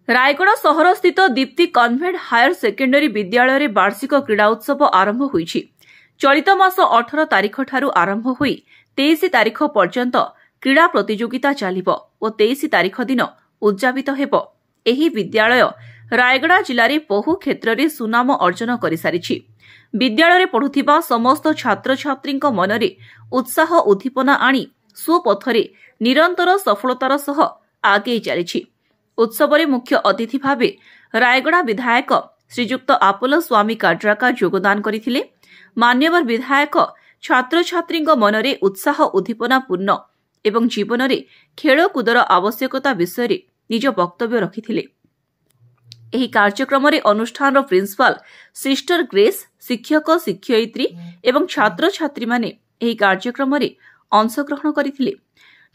रायगढ़ सहर स्थित Deepti convent higher secondary विद्यालय में वार्षिक क्रीड़ा उत्सव आरंभ होईछि। चलित मास 18 तारिख ठारू आरंभ होई 23 तारिख पर्यंत क्रीड़ा प्रतियोगिता चलिब और 23 तारिख दिन उद्यापित हेब। एही विद्यालय रायगढ़ जिले में बहु क्षेत्र में सुनाम अर्जन कर सारिछि। विद्यालय पढ़ुथिबा समस्त छात्र छात्री मनरे उत्साह उद्दीपना आनी स्वपथरे निरंतर सफलतार सह आगे चलिछि। उत्सव में मुख्य अतिथि भावे रायगढ़ विधायक श्रीजुक्त आपोलो स्वामी काड्राका योगदान करथिले। मान्यवर विधायक छात्र छात्री मनरे उत्साह उद्दीपनापूर्ण एवं जीवन में खेलकूदर आवश्यकता विषय निज वक्तव्य रखिथिले। एही कार्यक्रम में अनुष्ठान प्रिंसिपाल सिस्टर ग्रेस, शिक्षक शिक्षयित्री एवं छात्र छात्री माने एही कार्यक्रम में अंशग्रहण करथिले।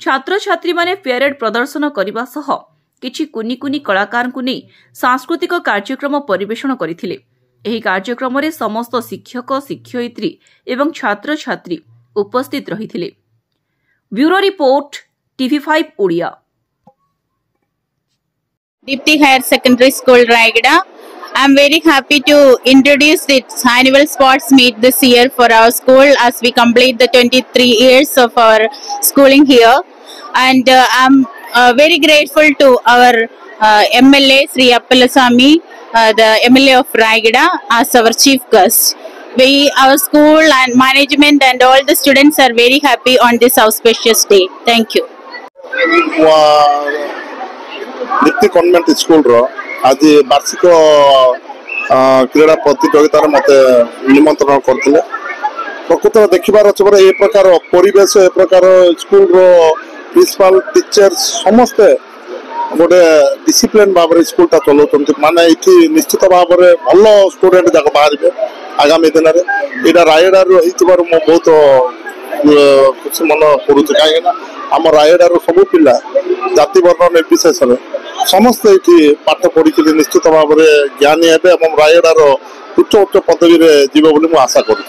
छात्र छात्री माने परेड प्रदर्शन करने सह किछि कुनी कुनी कलाकार को नहीं सांस्कृतिक कार्यक्रम परिवेषण करथिले। एही कार्यक्रम में समस्त शिक्षक शिक्षयित्री एवं छात्र छात्री उपस्थित रहिथिले। Bureau report TV5 Odia. Dipti Higher Secondary School Raigada. I am very happy to introduce its annual sports meet this year for our school as we complete the 23 years of our schooling here. And I am very grateful to our MLA Sri Appalasamy, the MLA of Raigada, as our chief guest. Our school and management and all the students are very happy on this auspicious day. Thank you. Deepti convent school आज वार्षिक क्रीड़ा प्रतियोगिता मत निमंत्रण करते। प्रकृत देखार अच्छे ये प्रकार परिवेश ए प्रकार स्कूल प्रिंसिपल टीचर समस्ते गोटे डिसिप्लिन भाव स्कूलटा चलाउं माने ये निश्चित भाव में भल स्टूडेंट जाक बाहर आगामी दिन में यहाँ रायगढ़ रही बहुत खुशी मन पड़ू कहीं आम रायगढ़ सब पिला जाति वर्ण निर्विशेष समस्ते ये पाठ पढ़ी निश्चित भाव में ज्ञानी हे रायगढ़ उच्च उच्च पदवी जीव बोली आशा करूँ।